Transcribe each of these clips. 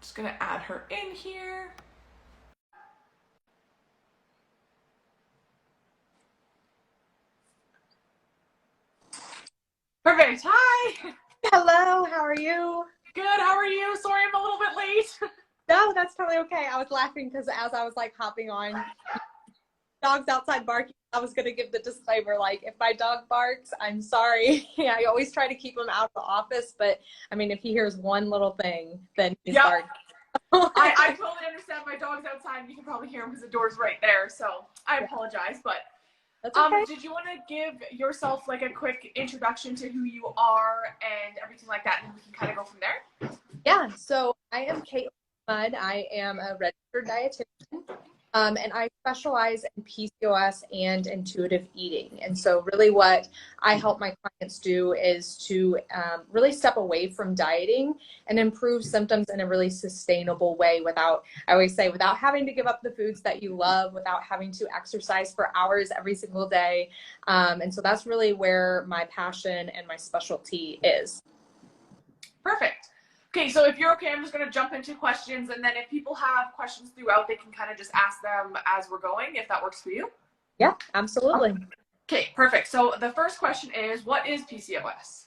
Just gonna add her in here. Perfect. Hi. Hello, how are you? Good. How are you? Sorry, I'm a little bit late. No, that's totally okay. I was laughing because as I was like hopping on, dogs outside barking, I was going to give the disclaimer like, if my dog barks, I'm sorry. Yeah, I always try to keep him out of the office, but I mean, if he hears one little thing, then he's Yep. barking. I totally understand. My dog's outside. You can probably hear him because the door's right there. So I Yeah, apologize, but that's okay. did you want to give yourself like a quick introduction to who you are and everything like that, and we can kind of go from there? Yeah, so I am Kate Mudd. I am a registered dietitian. And I specialize in PCOS and intuitive eating. And so really what I help my clients do is to really step away from dieting and improve symptoms in a really sustainable way without, I always say, without having to give up the foods that you love, without having to exercise for hours every single day. And so that's really where my passion and my specialty is. Perfect. Okay, so if you're okay, I'm just going to jump into questions, and then if people have questions throughout, they can kind of just ask them as we're going, if that works for you. Yeah, absolutely. Okay, perfect. So the first question is, what is PCOS?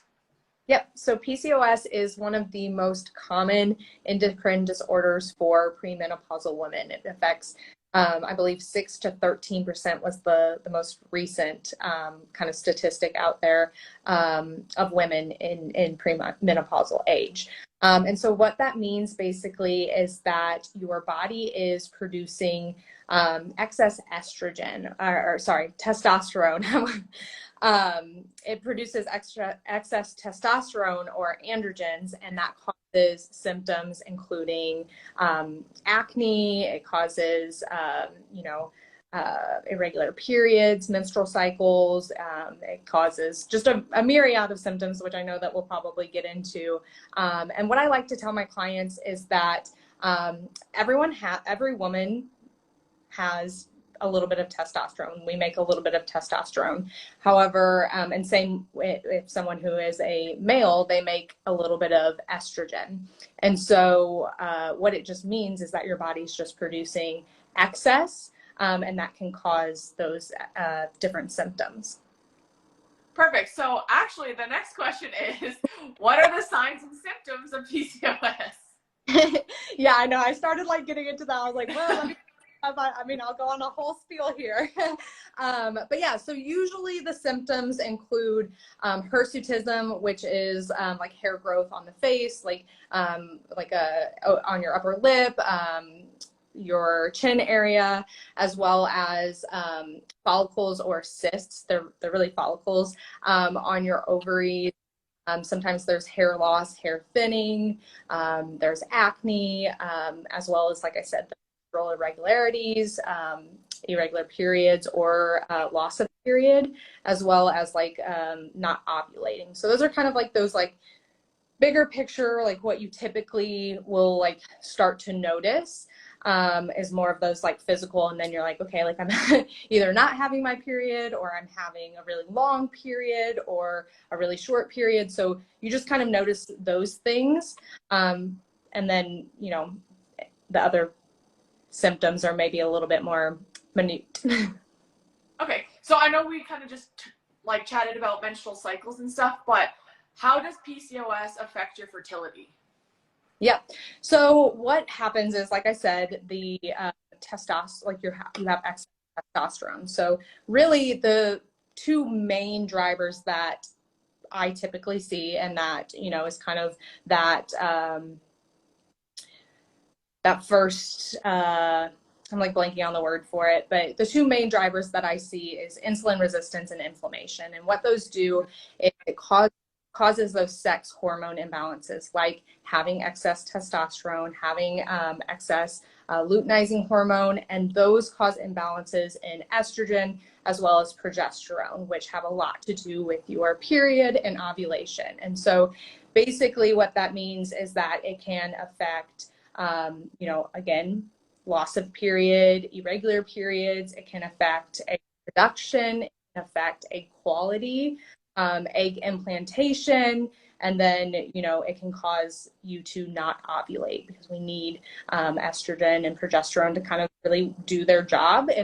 Yep. So PCOS is one of the most common endocrine disorders for premenopausal women. It affects, I believe, 6 to 13% was the most recent kind of statistic out there of women in premenopausal age. And so what that means basically is that your body is producing excess estrogen, or sorry, testosterone. It produces excess testosterone or androgens, and that causes symptoms including acne. It causes, irregular periods, menstrual cycles. It causes just a myriad of symptoms, which I know that we'll probably get into. And what I like to tell my clients is that every woman has a little bit of testosterone. We make a little bit of testosterone. However, and same if someone who is a male, they make a little bit of estrogen. And so what it just means is that your body's just producing excess, and that can cause those different symptoms. Perfect. So actually, the next question is, what are the signs and symptoms of PCOS? Yeah, I know. I started like getting into that. I was like, well, I'll go on a whole spiel here. But yeah, so usually the symptoms include hirsutism, which is like hair growth on the face, on your upper lip, your chin area, as well as follicles or cysts. They're really follicles on your ovaries. Sometimes there's hair loss, hair thinning, there's acne, as well as, like I said, menstrual irregularities, irregular periods, or loss of period, as well as not ovulating. So those are kind of like those bigger picture, like what you typically will start to notice is more of those physical, and then you're like, okay, I'm either not having my period, or I'm having a really long period or a really short period. So you just kind of notice those things, and then the other symptoms are maybe a little bit more minute. Okay, so I know we kind of just chatted about menstrual cycles and stuff, but how does PCOS affect your fertility? Yeah. So what happens is, like I said, the testosterone, you have excess testosterone. So really the two main drivers that I typically see, and that, is kind of that, that first, I'm blanking on the word for it, but the two main drivers that I see is insulin resistance and inflammation. And what those do is it causes those sex hormone imbalances, like having excess testosterone, having excess luteinizing hormone, and those cause imbalances in estrogen as well as progesterone, which have a lot to do with your period and ovulation. And so basically what that means is that it can affect, again, loss of period, irregular periods. It can affect egg production, it can affect egg quality, egg implantation, And then, you know, it can cause you to not ovulate because we need estrogen and progesterone to kind of really do their job. And